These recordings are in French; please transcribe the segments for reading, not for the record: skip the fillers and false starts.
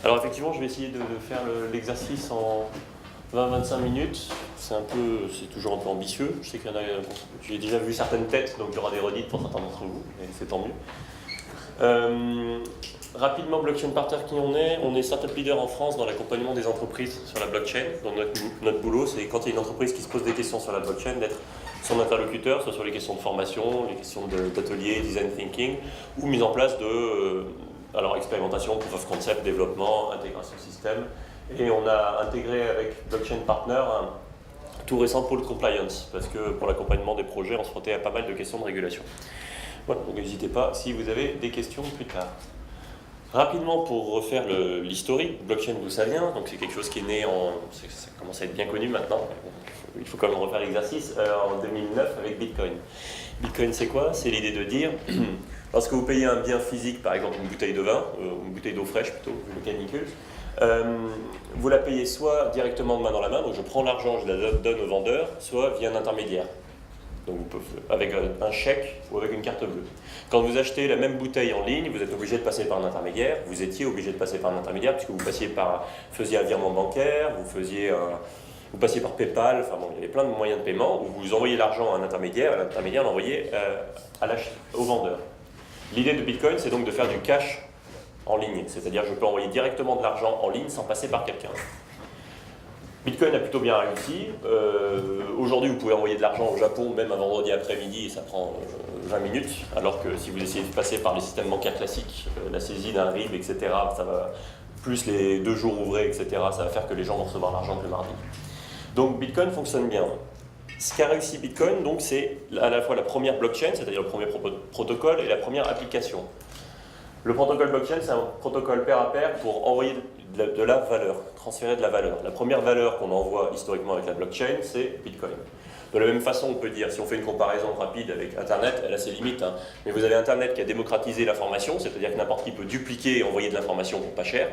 Alors effectivement, je vais essayer de faire l'exercice en 20-25 minutes. C'est toujours un peu ambitieux. Je sais qu'il y en a, j'ai déjà vu certaines têtes, donc il y aura des redites pour certains d'entre vous, et c'est tant mieux. Rapidement, Blockchain Partner, qui on est? On est startup leader en France dans l'accompagnement des entreprises sur la blockchain. Donc notre boulot, c'est quand il y a une entreprise qui se pose des questions sur la blockchain, d'être son interlocuteur, soit sur les questions de formation, les questions d'atelier, design thinking, ou mise en place de expérimentation, proof of concept, développement, intégration système. Et on a intégré avec Blockchain Partner un tout récent pôle compliance, parce que pour l'accompagnement des projets, on se frottait à pas mal de questions de régulation. Voilà, donc n'hésitez pas si vous avez des questions plus tard. Rapidement, pour refaire l'historique, blockchain, d'où ça vient, donc c'est quelque chose qui est né ça commence à être bien connu maintenant, il faut quand même refaire l'exercice, en 2009 avec Bitcoin. Bitcoin, c'est quoi? C'est l'idée de dire, lorsque vous payez un bien physique, par exemple une bouteille de vin, une bouteille d'eau fraîche plutôt, vu le canicule, vous la payez soit directement de main dans la main, donc je prends l'argent, je la donne au vendeur, soit via un intermédiaire. Donc avec un chèque ou avec une carte bleue. Quand vous achetez la même bouteille en ligne, vous êtes obligé de passer par un intermédiaire. Vous étiez obligé de passer par un intermédiaire puisque vous faisiez un virement bancaire, vous passiez par PayPal, enfin bon, il y avait plein de moyens de paiement où vous envoyez l'argent à un intermédiaire et l'intermédiaire l'envoyait au vendeur. L'idée de Bitcoin, c'est donc de faire du cash en ligne, c'est-à-dire je peux envoyer directement de l'argent en ligne sans passer par quelqu'un. Bitcoin a plutôt bien réussi. Aujourd'hui, vous pouvez envoyer de l'argent au Japon, même un vendredi après-midi, et ça prend 20 minutes. Alors que si vous essayez de passer par les systèmes bancaires classiques, la saisie d'un RIB, etc., ça va, plus les 2 jours ouvrés, etc., ça va faire que les gens vont recevoir l'argent que le mardi. Donc Bitcoin fonctionne bien. Ce qu'a réussi Bitcoin, donc, c'est à la fois la première blockchain, c'est-à-dire le premier protocole, et la première application. Le protocole blockchain, c'est un protocole pair à pair pour envoyer de la valeur, transférer de la valeur. La première valeur qu'on envoie historiquement avec la blockchain, c'est Bitcoin. De la même façon, on peut dire, si on fait une comparaison rapide avec Internet, elle a ses limites, hein, mais vous avez Internet qui a démocratisé l'information, c'est-à-dire que n'importe qui peut dupliquer et envoyer de l'information pour pas cher.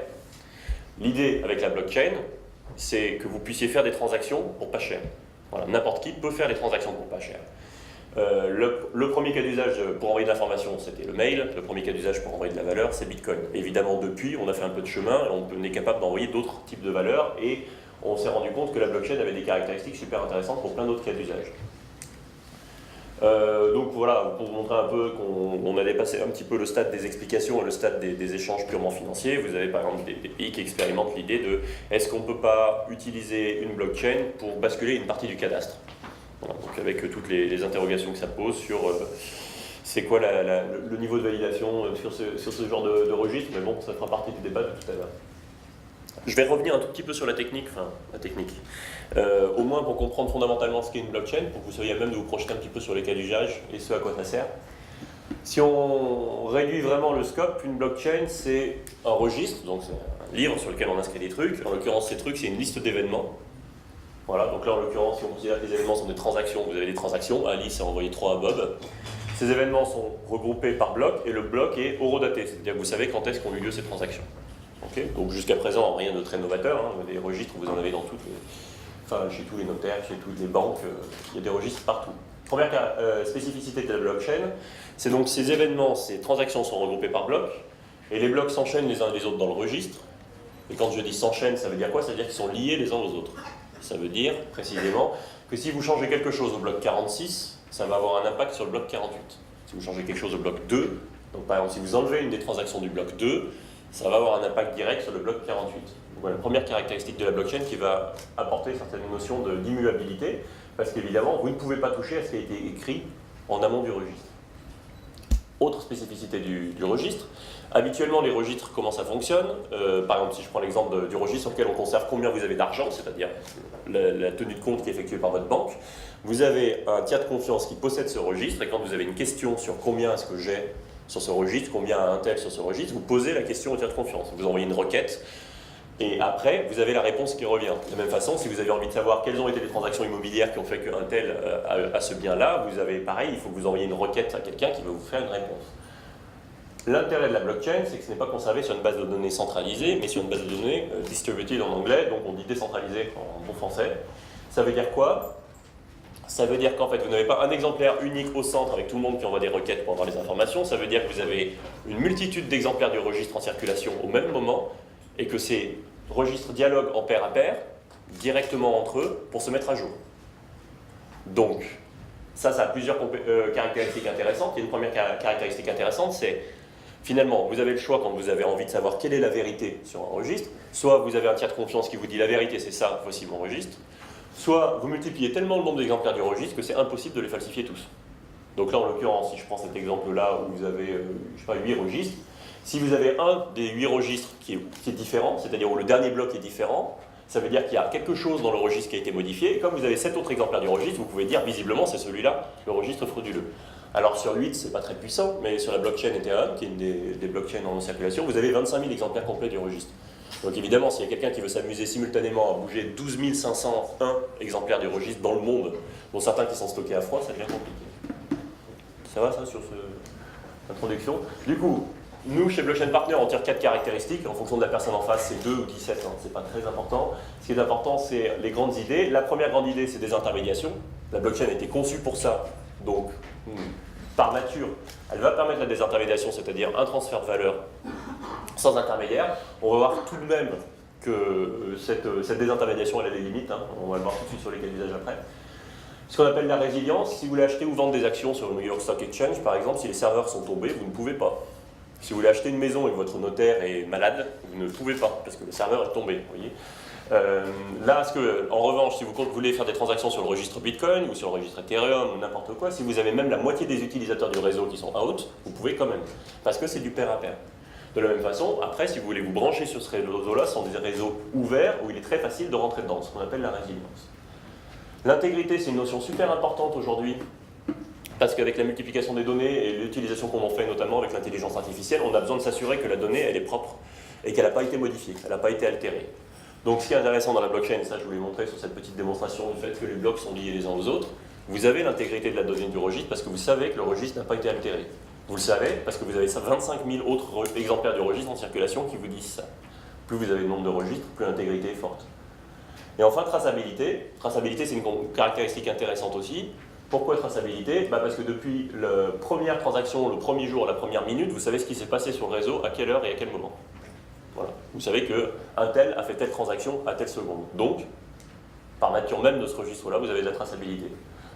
L'idée avec la blockchain, c'est que vous puissiez faire des transactions pour pas cher. Voilà, n'importe qui peut faire des transactions pour pas cher. Le premier cas d'usage pour envoyer de l'information, c'était le mail. Le premier cas d'usage pour envoyer de la valeur, c'est Bitcoin. Évidemment, depuis, on a fait un peu de chemin et on est capable d'envoyer d'autres types de valeurs et on s'est rendu compte que la blockchain avait des caractéristiques super intéressantes pour plein d'autres cas d'usage. Donc voilà, pour vous montrer un peu qu'on a dépassé un petit peu le stade des explications et le stade des échanges purement financiers, vous avez par exemple des pays qui expérimentent l'idée de est-ce qu'on ne peut pas utiliser une blockchain pour basculer une partie du cadastre? Voilà, donc avec toutes les interrogations que ça pose sur c'est quoi le niveau de validation sur ce genre de registre, mais bon, ça fera partie du débat de tout à l'heure. Je vais revenir un tout petit peu sur la technique, au moins pour comprendre fondamentalement ce qu'est une blockchain, pour que vous soyez à même de vous projeter un petit peu sur les cas d'usage et ce à quoi ça sert. Si on réduit vraiment le scope, une blockchain c'est un registre, donc c'est un livre sur lequel on inscrit des trucs. En l'occurrence, ces trucs, c'est une liste d'événements. Voilà, donc là en l'occurrence, si on considère que les événements sont des transactions, vous avez des transactions, Alice a envoyé 3 à Bob. Ces événements sont regroupés par bloc et le bloc est horodaté, c'est-à-dire que vous savez quand est-ce qu'ont eu lieu ces transactions. Okay, donc jusqu'à présent, rien de très novateur, hein, des registres, vous en avez dans chez tous les notaires, chez toutes les banques, il y a des registres partout. Première spécificité de la blockchain, c'est donc ces événements, ces transactions sont regroupées par bloc et les blocs s'enchaînent les uns les autres dans le registre. Et quand je dis s'enchaînent, ça veut dire quoi? Ça veut dire qu'ils sont liés les uns aux autres. Ça veut dire, précisément, que si vous changez quelque chose au bloc 46, ça va avoir un impact sur le bloc 48. Si vous changez quelque chose au bloc 2, donc par exemple, si vous enlevez une des transactions du bloc 2, ça va avoir un impact direct sur le bloc 48. Donc voilà, la première caractéristique de la blockchain qui va apporter certaines notions d'immuabilité, parce qu'évidemment, vous ne pouvez pas toucher à ce qui a été écrit en amont du registre. Autre spécificité du registre, habituellement les registres, comment ça fonctionne, par exemple si je prends l'exemple du registre sur lequel on conserve combien vous avez d'argent, c'est-à-dire la tenue de compte qui est effectuée par votre banque, vous avez un tiers de confiance qui possède ce registre et quand vous avez une question sur combien est-ce que j'ai sur ce registre, combien a un tel sur ce registre, vous posez la question au tiers de confiance, vous envoyez une requête et après vous avez la réponse qui revient. De la même façon, si vous avez envie de savoir quelles ont été les transactions immobilières qui ont fait qu'un tel a ce bien-là, vous avez pareil, il faut que vous envoyiez une requête à quelqu'un qui va vous faire une réponse. L'intérêt de la blockchain, c'est que ce n'est pas conservé sur une base de données centralisée, mais sur une base de données distributed en anglais, donc on dit décentralisée en bon français. Ça veut dire quoi? Ça veut dire qu'en fait, vous n'avez pas un exemplaire unique au centre avec tout le monde qui envoie des requêtes pour avoir les informations. Ça veut dire que vous avez une multitude d'exemplaires du registre en circulation au même moment, et que ces registres dialoguent en pair à pair, directement entre eux, pour se mettre à jour. Donc, ça a plusieurs caractéristiques intéressantes. Et une première caractéristique intéressante, c'est finalement, vous avez le choix quand vous avez envie de savoir quelle est la vérité sur un registre. Soit vous avez un tiers de confiance qui vous dit la vérité, c'est ça, voici mon registre. Soit vous multipliez tellement le nombre d'exemplaires du registre que c'est impossible de les falsifier tous. Donc là, en l'occurrence, si je prends cet exemple-là où vous avez, je sais pas, 8 registres, si vous avez un des 8 registres qui est différent, c'est-à-dire où le dernier bloc est différent, ça veut dire qu'il y a quelque chose dans le registre qui a été modifié, et comme vous avez 7 autres exemplaires du registre, vous pouvez dire visiblement c'est celui-là, le registre frauduleux. Alors sur 8, c'est pas très puissant, mais sur la blockchain Ethereum, qui est une des blockchains en circulation, vous avez 25 000 exemplaires complets du registre. Donc évidemment, s'il y a quelqu'un qui veut s'amuser simultanément à bouger 12 501 exemplaires du registre dans le monde, dont certains qui sont stockés à froid, ça devient compliqué. Ça va ça sur cette introduction? Du coup, nous, chez Blockchain Partner, on tire 4 caractéristiques. En fonction de la personne en face, c'est 2 ou 17, hein, c'est pas très important. Ce qui est important, c'est les grandes idées. La première grande idée, c'est des intermédiations. La blockchain a été conçue pour ça, donc par nature, elle va permettre la désintermédiation, c'est-à-dire un transfert de valeur sans intermédiaire. On va voir tout de même que cette désintermédiation, elle a des limites, hein. On va le voir tout de suite sur les cas d'usage après. Ce qu'on appelle la résilience, si vous voulez acheter ou vendre des actions sur le New York Stock Exchange, par exemple, si les serveurs sont tombés, vous ne pouvez pas. Si vous voulez acheter une maison et que votre notaire est malade, vous ne pouvez pas, parce que le serveur est tombé, vous voyez. Là, en revanche, si vous voulez faire des transactions sur le registre Bitcoin ou sur le registre Ethereum ou n'importe quoi, si vous avez même la moitié des utilisateurs du réseau qui sont out, vous pouvez quand même, parce que c'est du pair à pair. De la même façon, après, si vous voulez vous brancher sur ce réseau-là, ce sont des réseaux ouverts où il est très facile de rentrer dedans, ce qu'on appelle la résilience. L'intégrité, c'est une notion super importante aujourd'hui, parce qu'avec la multiplication des données et l'utilisation qu'on en fait, notamment avec l'intelligence artificielle, on a besoin de s'assurer que la donnée, elle est propre et qu'elle n'a pas été modifiée, qu'elle n'a pas été altérée. Donc ce qui est intéressant dans la blockchain, ça je vous l'ai montré sur cette petite démonstration du fait que les blocs sont liés les uns aux autres, vous avez l'intégrité de la donnée du registre parce que vous savez que le registre n'a pas été altéré. Vous le savez parce que vous avez 25 000 autres exemplaires du registre en circulation qui vous disent ça. Plus vous avez de nombre de registres, plus l'intégrité est forte. Et enfin, traçabilité. Traçabilité, c'est une caractéristique intéressante aussi. Pourquoi traçabilité? Parce que depuis la première transaction, le premier jour, la première minute, vous savez ce qui s'est passé sur le réseau, à quelle heure et à quel moment. Voilà. Vous savez qu'un tel a fait telle transaction à telle seconde. Donc, par nature même de ce registre-là, vous avez de la traçabilité.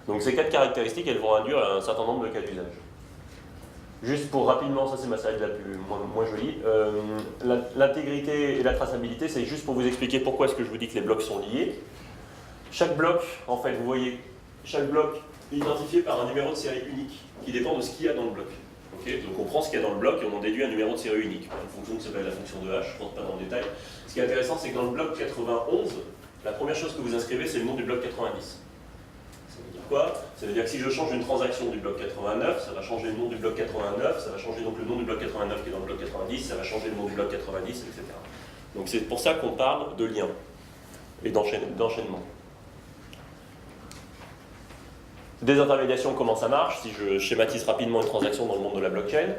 Donc ces 4 caractéristiques, elles vont induire un certain nombre de cas d'usage. Juste pour rapidement, ça c'est ma slide la moins jolie, l'intégrité et la traçabilité, c'est juste pour vous expliquer pourquoi est-ce que je vous dis que les blocs sont liés. Chaque bloc, en fait, vous voyez, chaque bloc est identifié par un numéro de série unique qui dépend de ce qu'il y a dans le bloc. Okay, donc on prend ce qu'il y a dans le bloc et on en déduit un numéro de série unique, une fonction qui s'appelle la fonction de H, je ne rentre pas dans le détail. Ce qui est intéressant, c'est que dans le bloc 91, la première chose que vous inscrivez, c'est le nom du bloc 90. Ça veut dire quoi? Ça veut dire que si je change une transaction du bloc 89, ça va changer le nom du bloc 89, ça va changer donc le nom du bloc 89 qui est dans le bloc 90, ça va changer le nom du bloc 90, etc. Donc c'est pour ça qu'on parle de lien et d'enchaînement. Désintermédiation, comment ça marche? Si je schématise rapidement une transaction dans le monde de la blockchain,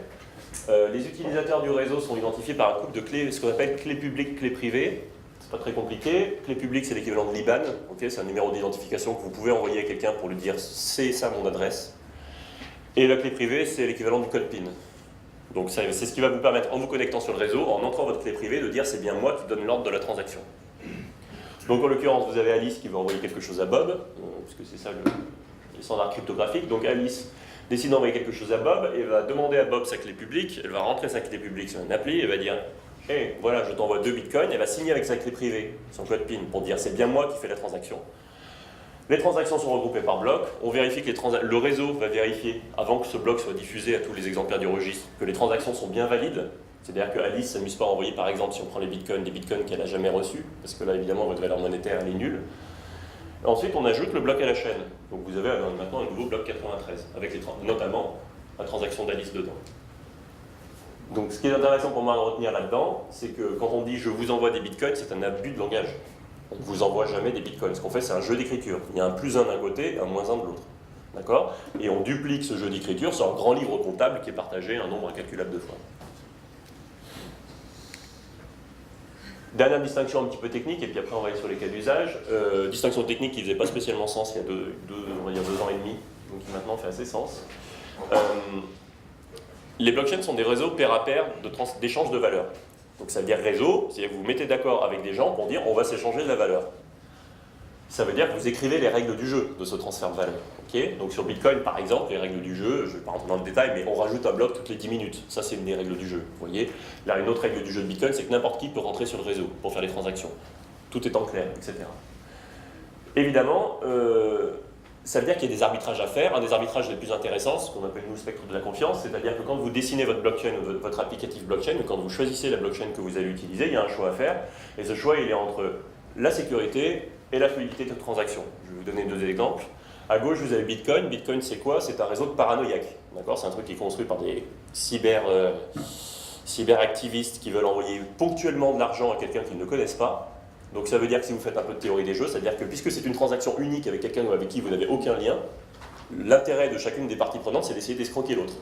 les utilisateurs du réseau sont identifiés par un couple de clés, ce qu'on appelle clé publique, clé privée. C'est pas très compliqué. Clé publique, c'est l'équivalent de l'IBAN. Okay, c'est un numéro d'identification que vous pouvez envoyer à quelqu'un pour lui dire c'est ça mon adresse. Et la clé privée, c'est l'équivalent du code PIN. Donc c'est ce qui va vous permettre, en vous connectant sur le réseau, en entrant votre clé privée, de dire c'est bien moi qui donne l'ordre de la transaction. Donc en l'occurrence, vous avez Alice qui va envoyer quelque chose à Bob, parce que c'est ça le standard cryptographique. Donc Alice décide d'envoyer quelque chose à Bob et va demander à Bob sa clé publique. Elle va rentrer sa clé publique sur une appli et va dire hey, voilà, je t'envoie 2 bitcoins. Elle va signer avec sa clé privée, son code PIN, pour dire c'est bien moi qui fais la transaction. Les transactions sont regroupées par bloc. On vérifie que le réseau va vérifier, avant que ce bloc soit diffusé à tous les exemplaires du registre, que les transactions sont bien valides. C'est-à-dire que Alice ne s'amuse pas à envoyer, par exemple, si on prend les bitcoins, des bitcoins qu'elle n'a jamais reçus, parce que là, évidemment, votre valeur monétaire, elle est nulle. Ensuite, on ajoute le bloc à la chaîne. Donc vous avez maintenant un nouveau bloc 93, avec notamment la transaction d'Alice dedans. Donc ce qui est intéressant pour moi de retenir là-dedans, c'est que quand on dit « je vous envoie des bitcoins », c'est un abus de langage. On ne vous envoie jamais des bitcoins. Ce qu'on fait, c'est un jeu d'écriture. Il y a un plus 1 d'un côté et un moins 1 de l'autre. D'accord? Et on duplique ce jeu d'écriture sur un grand livre comptable qui est partagé un nombre incalculable de fois. Dernière distinction un petit peu technique, et puis après on va aller sur les cas d'usage. Distinction technique qui ne faisait pas spécialement sens il y a on va dire 2 ans et demi, donc qui maintenant fait assez sens. Les blockchains sont des réseaux pair à pair d'échange de valeurs. Donc ça veut dire réseau, c'est-à-dire que vous vous mettez d'accord avec des gens pour dire on va s'échanger de la valeur. Ça veut dire que vous écrivez les règles du jeu de ce transfert de valeur. Okay, donc sur Bitcoin, par exemple, les règles du jeu, je ne vais pas rentrer dans le détail, mais on rajoute un bloc toutes les 10 minutes. Ça, c'est une des règles du jeu. Vous voyez, là, une autre règle du jeu de Bitcoin, c'est que n'importe qui peut rentrer sur le réseau pour faire les transactions. Tout est en clair, etc. Évidemment, ça veut dire qu'il y a des arbitrages à faire. Un des arbitrages les plus intéressants, ce qu'on appelle nous le spectre de la confiance, c'est-à-dire que quand vous dessinez votre blockchain, votre applicatif blockchain, ou quand vous choisissez la blockchain que vous allez utiliser, il y a un choix à faire. Et ce choix, il est entre la sécurité et la fluidité de transaction. Je vais vous donner deux exemples. À gauche, vous avez Bitcoin. Bitcoin, c'est quoi? C'est un réseau de paranoïaques. D'accord? C'est un truc qui est construit par des cyberactivistes qui veulent envoyer ponctuellement de l'argent à quelqu'un qu'ils ne connaissent pas. Donc ça veut dire que si vous faites un peu de théorie des jeux, ça veut dire que puisque c'est une transaction unique avec quelqu'un avec qui vous n'avez aucun lien, l'intérêt de chacune des parties prenantes, c'est d'essayer d'escroquer l'autre.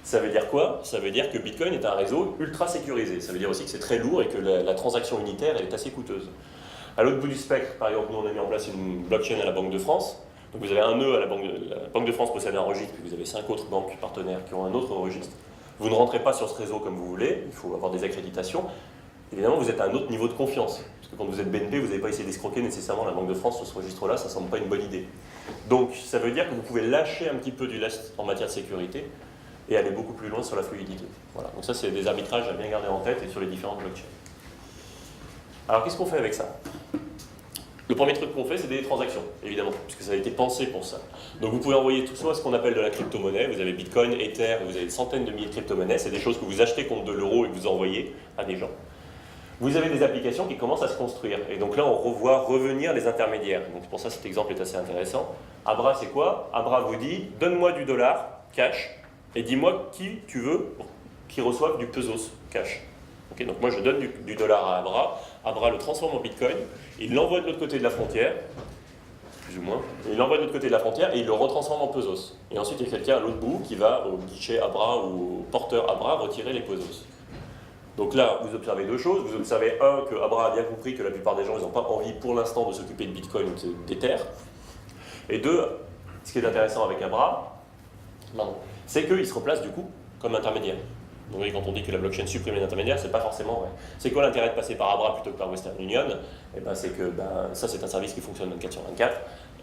Ça veut dire quoi? Ça veut dire que Bitcoin est un réseau ultra sécurisé. Ça veut dire aussi que c'est très lourd et que la transaction unitaire elle est assez coûteuse. À l'autre bout du spectre, par exemple, nous on a mis en place une blockchain à la Banque de France. Donc vous avez un nœud à la Banque de France possède un registre, puis vous avez 5 autres banques partenaires qui ont un autre registre. Vous ne rentrez pas sur ce réseau comme vous voulez, il faut avoir des accréditations. Évidemment, vous êtes à un autre niveau de confiance. Parce que quand vous êtes BNP, vous n'avez pas essayé d'escroquer nécessairement la Banque de France sur ce registre-là, ça ne semble pas une bonne idée. Donc ça veut dire que vous pouvez lâcher un petit peu du lest en matière de sécurité et aller beaucoup plus loin sur la fluidité. Voilà. Donc ça, c'est des arbitrages à bien garder en tête et sur les différentes blockchains. Alors qu'est-ce qu'on fait avec ça? Le premier truc qu'on fait, c'est des transactions, évidemment, puisque ça a été pensé pour ça. Donc vous pouvez envoyer tout soit ce qu'on appelle de la crypto-monnaie, vous avez Bitcoin, Ether, vous avez des centaines de milliers de crypto-monnaies, c'est des choses que vous achetez contre de l'euro et que vous envoyez à des gens. Vous avez des applications qui commencent à se construire, et donc là on revoit revenir les intermédiaires. Donc pour ça cet exemple est assez intéressant. Abra c'est quoi? Abra vous dit, donne-moi du dollar, cash, et dis-moi qui tu veux qui reçoive du pesos, cash. Okay, donc moi je donne du dollar à Abra, Abra le transforme en Bitcoin, il l'envoie de l'autre côté de la frontière, plus ou moins, il l'envoie de l'autre côté de la frontière et il le retransforme en pesos. Et ensuite il y a quelqu'un à l'autre bout qui va au guichet Abra ou au porteur Abra retirer les pesos. Donc là, vous observez deux choses. Vous observez, un, que Abra a bien compris que la plupart des gens n'ont pas envie pour l'instant de s'occuper de Bitcoin ou d'Ether. Et deux, ce qui est intéressant avec Abra, c'est qu'il se replace du coup comme intermédiaire. Donc quand on dit que la blockchain supprime les intermédiaires, c'est pas forcément vrai. C'est quoi l'intérêt de passer par Abra plutôt que par Western Union? Eh ben, c'est que ça c'est un service qui fonctionne 24/24.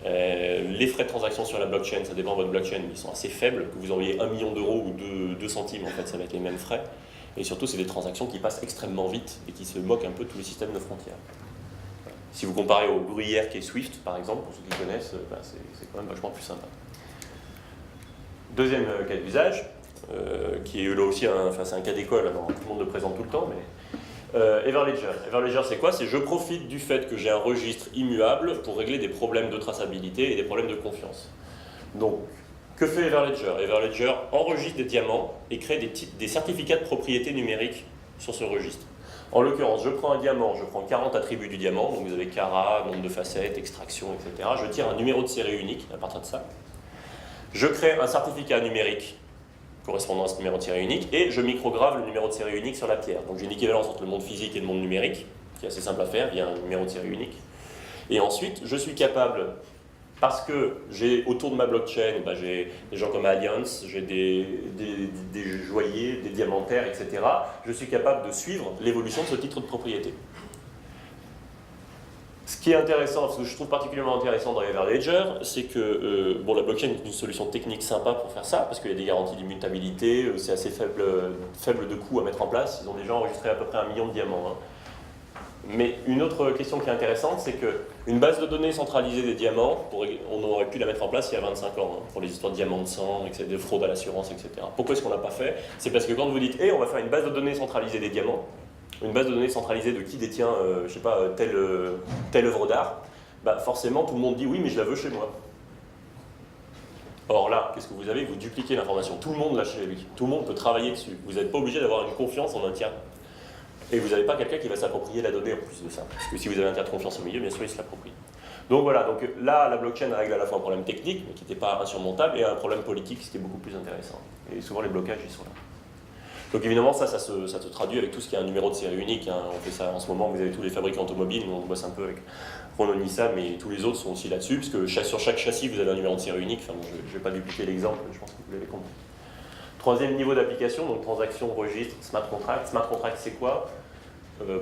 Les frais de transaction sur la blockchain, ça dépend de votre blockchain, mais ils sont assez faibles. Que vous envoyez 1 million d'euros ou 2 centimes, en fait, ça va être les mêmes frais. Et surtout, c'est des transactions qui passent extrêmement vite et qui se moquent un peu de tous les systèmes de frontières. Si vous comparez au gruyère qui est Swift, par exemple, pour ceux qui connaissent, c'est quand même vachement plus sympa. Deuxième cas d'usage, qui est là aussi c'est un cas d'école, alors tout le monde le présente tout le temps, mais Everledger. Everledger, c'est quoi? C'est je profite du fait que j'ai un registre immuable pour régler des problèmes de traçabilité et des problèmes de confiance. Donc, que fait Everledger? Everledger enregistre des diamants et crée des certificats de propriété numérique sur ce registre. En l'occurrence, je prends un diamant, je prends 40 attributs du diamant, donc vous avez carat, nombre de facettes, extraction, etc. Je tire un numéro de série unique à partir de ça. Je crée un certificat numérique correspondant à ce numéro de série unique et je micrograve le numéro de série unique sur la pierre. Donc j'ai une équivalence entre le monde physique et le monde numérique, qui est assez simple à faire via un numéro de série unique. Et ensuite, je suis capable, parce que j'ai autour de ma blockchain, j'ai des gens comme Allianz, j'ai des joailliers, des diamantaires, etc. Je suis capable de suivre l'évolution de ce titre de propriété. Ce qui est intéressant, ce que je trouve particulièrement intéressant dans Everledger, c'est que la blockchain est une solution technique sympa pour faire ça, parce qu'il y a des garanties d'immutabilité, c'est assez faible de coût à mettre en place. Ils ont déjà enregistré à peu près 1 million de diamants. Hein. Mais une autre question qui est intéressante, c'est qu'une base de données centralisée des diamants, on aurait pu la mettre en place il y a 25 ans, hein, pour les histoires de diamants de sang, de fraude à l'assurance, etc. Pourquoi est-ce qu'on ne l'a pas fait? C'est parce que quand vous dites on va faire une base de données centralisée des diamants, une base de données centralisée de qui détient, je sais pas, telle œuvre d'art, forcément tout le monde dit oui, mais je la veux chez moi. Or là, qu'est-ce que vous avez? Vous dupliquez l'information. Tout le monde l'a chez lui. Tout le monde peut travailler dessus. Vous n'êtes pas obligé d'avoir une confiance en un tiers. Et vous n'avez pas quelqu'un qui va s'approprier la donnée en plus de ça. Parce que si vous avez un tiers de confiance au milieu, bien sûr, il se l'approprie. Donc voilà, donc là, la blockchain règle à la fois un problème technique, mais qui n'était pas insurmontable, et un problème politique, ce qui est beaucoup plus intéressant. Et souvent, les blocages, ils sont là. Donc évidemment, ça se traduit avec tout ce qui est un numéro de série unique. Hein. On fait ça en ce moment, vous avez tous les fabricants automobiles, nous on bosse un peu avec Renault Nissan, mais tous les autres sont aussi là-dessus, parce que sur chaque châssis, vous avez un numéro de série unique. Enfin, je ne vais pas dupliquer l'exemple, je pense que vous l'avez compris. Troisième niveau d'application, donc transaction, registre, smart contract. Smart contract, c'est quoi?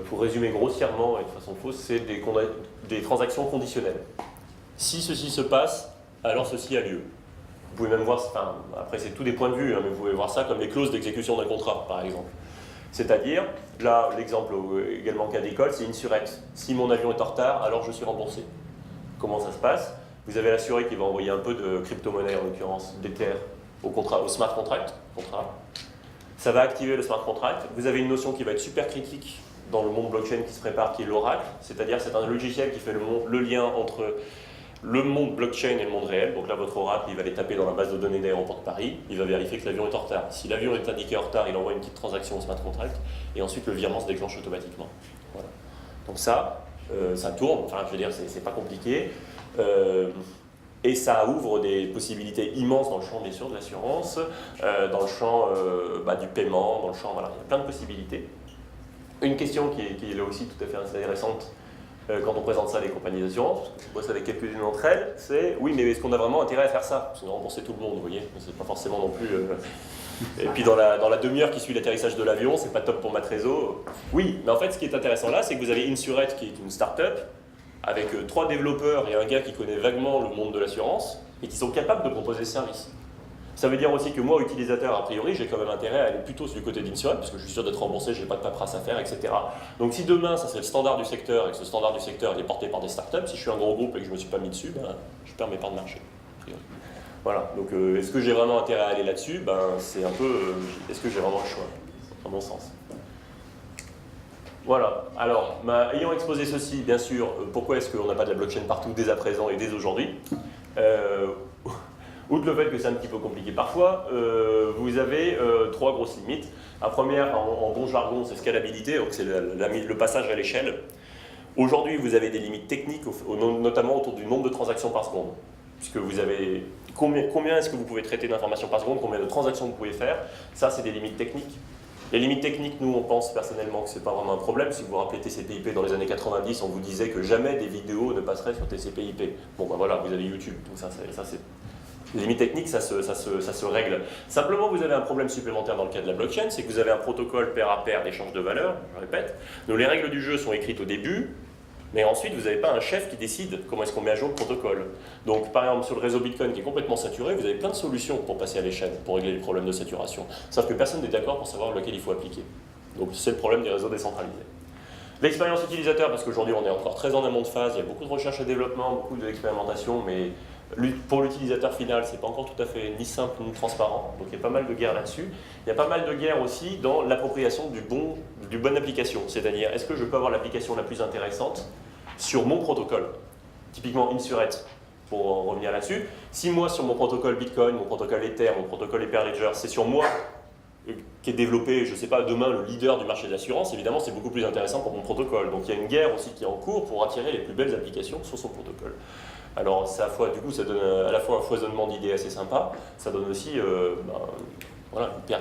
pour résumer grossièrement et de façon fausse, c'est des transactions conditionnelles. Si ceci se passe, alors ceci a lieu. Vous pouvez même voir, enfin, après c'est tout des points de vue, hein, mais vous pouvez voir ça comme les clauses d'exécution d'un contrat, par exemple. C'est-à-dire, là, l'exemple également cas d'école, c'est insurrect. Si mon avion est en retard, alors je suis remboursé. Comment ça se passe? Vous avez l'assuré qui va envoyer un peu de crypto-monnaie, en l'occurrence d'Ether, au smart contract. Ça va activer le smart contract. Vous avez une notion qui va être super critique dans le monde blockchain qui se prépare, qui est l'oracle. C'est-à-dire, c'est un logiciel qui fait le lien entre le monde blockchain et le monde réel. Donc là, votre oracle, il va les taper dans la base de données d'aéroport de Paris. Il va vérifier que l'avion est en retard. Si l'avion est indiqué en retard, il envoie une petite transaction au smart contract. Et ensuite, le virement se déclenche automatiquement. Voilà. Donc ça tourne. Enfin, je veux dire, c'est pas compliqué. Et ça ouvre des possibilités immenses dans le champ, bien sûr, de l'assurance, dans le champ du paiement, dans le champ, voilà, il y a plein de possibilités. Une question qui est là aussi tout à fait intéressante quand on présente ça à des compagnies d'assurance, parce que je bosse avec quelques-unes d'entre elles, c'est oui, mais est-ce qu'on a vraiment intérêt à faire ça? Parce qu'on a remboursé tout le monde, vous voyez, c'est pas forcément non plus. Et puis dans la demi-heure qui suit l'atterrissage de l'avion, c'est pas top pour ma trésor. Oui, mais en fait, ce qui est intéressant là, c'est que vous avez Insurrect qui est une start-up avec 3 développeurs et un gars qui connaît vaguement le monde de l'assurance et qui sont capables de proposer ce service. Ça veut dire aussi que moi, utilisateur, a priori, j'ai quand même intérêt à aller plutôt du côté d'Insurrect parce que je suis sûr d'être remboursé, je n'ai pas de paperasse à faire, etc. Donc si demain, ça serait le standard du secteur et que ce standard du secteur il est porté par des startups, si je suis un gros groupe et que je ne me suis pas mis dessus, je perds mes parts de marché. A priori. Voilà, donc est-ce que j'ai vraiment intérêt à aller là-dessus? C'est un peu, est-ce que j'ai vraiment le choix, à mon sens. Voilà, alors, ayant exposé ceci, bien sûr, pourquoi est-ce qu'on n'a pas de la blockchain partout dès à présent et dès aujourd'hui? Outre le fait que c'est un petit peu compliqué parfois, vous avez 3 grosses limites. La première, en bon jargon, c'est scalabilité, donc c'est le passage à l'échelle. Aujourd'hui, vous avez des limites techniques, notamment autour du nombre de transactions par seconde. Puisque vous avez combien est-ce que vous pouvez traiter d'informations par seconde, combien de transactions vous pouvez faire, ça c'est des limites techniques. Les limites techniques, nous on pense personnellement que ce n'est pas vraiment un problème. Si vous vous rappelez TCP/IP dans les années 90, on vous disait que jamais des vidéos ne passeraient sur TCP/IP. Bon voilà, vous avez YouTube, donc ça c'est... Les limites techniques, ça se règle. Simplement, vous avez un problème supplémentaire dans le cas de la blockchain, c'est que vous avez un protocole pair à pair d'échange de valeurs, je répète. Donc les règles du jeu sont écrites au début, mais ensuite vous n'avez pas un chef qui décide comment est-ce qu'on met à jour le protocole. Donc par exemple sur le réseau Bitcoin qui est complètement saturé, vous avez plein de solutions pour passer à l'échelle, pour régler les problèmes de saturation. Sauf que personne n'est d'accord pour savoir lequel il faut appliquer. Donc c'est le problème des réseaux décentralisés. L'expérience utilisateur, parce qu'aujourd'hui on est encore très en amont de phase, il y a beaucoup de recherche et développement, beaucoup d'expérimentation, mais pour l'utilisateur final, c'est pas encore tout à fait ni simple ni transparent, donc il y a pas mal de guerres là-dessus. Il y a pas mal de guerres aussi dans l'appropriation du bonne application, c'est-à-dire est-ce que je peux avoir l'application la plus intéressante sur mon protocole, typiquement Insurrect, pour en revenir là-dessus. Si moi sur mon protocole Bitcoin, mon protocole Ether, mon protocole Hyperledger, c'est sur moi qui est développé, je ne sais pas, demain le leader du marché de l'assurance, évidemment c'est beaucoup plus intéressant pour mon protocole. Donc il y a une guerre aussi qui est en cours pour attirer les plus belles applications sur son protocole. Alors du coup ça donne à la fois un foisonnement d'idées assez sympa, ça donne aussi voilà, une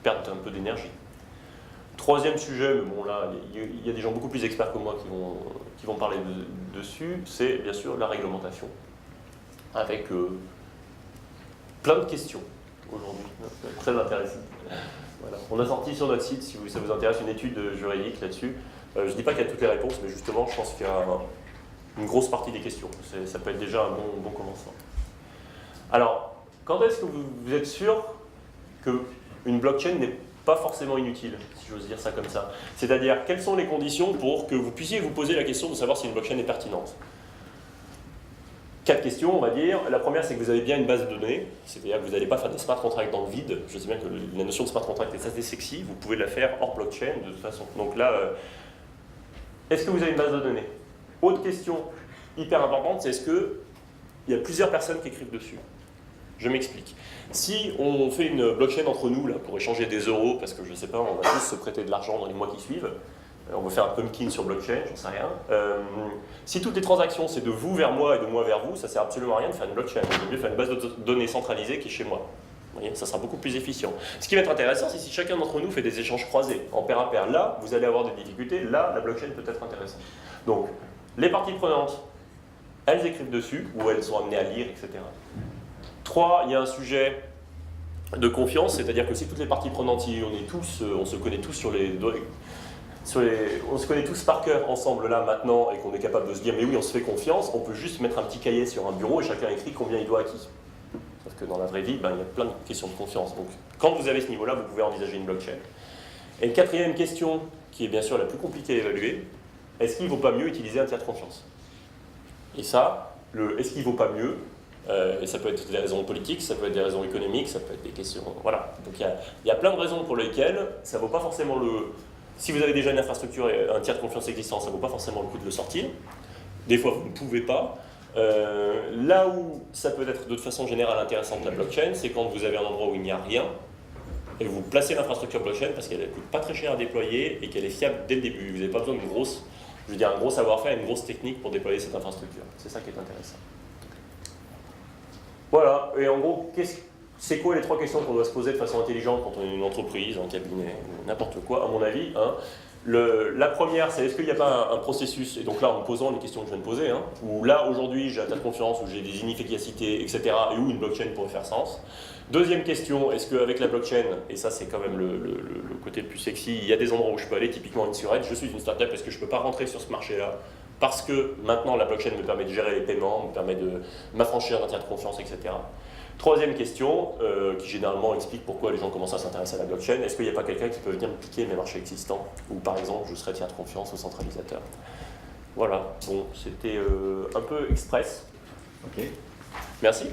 perte un peu d'énergie. Troisième sujet, mais bon là il y a des gens beaucoup plus experts que moi qui vont parler dessus, c'est bien sûr la réglementation, avec plein de questions aujourd'hui, très intéressantes. Voilà. On a sorti sur notre site, si ça vous intéresse, une étude juridique là-dessus. Je ne dis pas qu'il y a toutes les réponses, mais justement je pense qu'il y a une grosse partie des questions. Ça peut être déjà un bon commencement. Alors, quand est-ce que vous êtes sûr qu'une blockchain n'est pas forcément inutile, si j'ose dire ça comme ça? C'est-à-dire, quelles sont les conditions pour que vous puissiez vous poser la question de savoir si une blockchain est pertinente? 4 questions, on va dire. La première, c'est que vous avez bien une base de données, c'est-à-dire que vous n'allez pas faire des smart contracts dans le vide. Je sais bien que la notion de smart contract est assez sexy, vous pouvez la faire hors blockchain de toute façon. Donc là, est-ce que vous avez une base de données? Autre question hyper importante, c'est est-ce qu'il y a plusieurs personnes qui écrivent dessus? Je m'explique. Si on fait une blockchain entre nous là, pour échanger des euros, parce que je ne sais pas, on va tous se prêter de l'argent dans les mois qui suivent, on va faire un pumpkin sur blockchain, j'en sais rien. Si toutes les transactions c'est de vous vers moi et de moi vers vous, ça ne sert absolument à rien de faire une blockchain. Il vaut mieux faire une base de données centralisée qui est chez moi. Vous voyez, ça sera beaucoup plus efficient. Ce qui va être intéressant, c'est si chacun d'entre nous fait des échanges croisés, en pair à pair. Là, vous allez avoir des difficultés. Là, la blockchain peut être intéressante. Donc, les parties prenantes, elles écrivent dessus, ou elles sont amenées à lire, etc. 3, il y a un sujet de confiance, c'est-à-dire que si toutes les parties prenantes, si on se connaît tous sur les données, on se connaît tous par cœur ensemble là maintenant et qu'on est capable de se dire mais oui on se fait confiance, on peut juste mettre un petit cahier sur un bureau et chacun écrit combien il doit à qui. Sauf que dans la vraie vie, il y a plein de questions de confiance. Donc quand vous avez ce niveau-là, vous pouvez envisager une blockchain. Et une quatrième question, qui est bien sûr la plus compliquée à évaluer, est-ce qu'il ne vaut pas mieux utiliser un tiers de confiance? Et ça, est-ce qu'il ne vaut pas mieux, et ça peut être des raisons politiques, ça peut être des raisons économiques, ça peut être des questions... Voilà. Donc il y a plein de raisons pour lesquelles ça ne vaut pas forcément le... Si vous avez déjà une infrastructure et un tiers de confiance existant, ça ne vaut pas forcément le coup de le sortir. Des fois, vous ne pouvez pas. Là où ça peut être de façon générale intéressante la blockchain, c'est quand vous avez un endroit où il n'y a rien, et vous placez l'infrastructure blockchain parce qu'elle ne coûte pas très cher à déployer et qu'elle est fiable dès le début. Vous n'avez pas besoin d'une grosse... Je veux dire, un gros savoir-faire, une grosse technique pour déployer cette infrastructure. C'est ça qui est intéressant. Voilà, et en gros, c'est quoi les 3 questions qu'on doit se poser de façon intelligente quand on est une entreprise, un cabinet, n'importe quoi, à mon avis, hein. La première, c'est est-ce qu'il n'y a pas un processus, et donc là en me posant les questions que je viens de poser, hein, où là aujourd'hui j'ai un tas de confiance, où j'ai des inefficacités, etc., et où une blockchain pourrait faire sens. Deuxième question, est-ce qu'avec la blockchain, et ça c'est quand même le côté le plus sexy, il y a des endroits où je peux aller, typiquement InSurEdge, je suis une startup, est-ce que je ne peux pas rentrer sur ce marché-là parce que maintenant la blockchain me permet de gérer les paiements, me permet de m'affranchir d'un tiers de confiance, etc. Troisième question, qui généralement explique pourquoi les gens commencent à s'intéresser à la blockchain, est-ce qu'il n'y a pas quelqu'un qui peut venir me piquer mes marchés existants, ou par exemple je serais tiers de confiance ou centralisateur. Voilà, bon, c'était un peu express. Ok. Merci.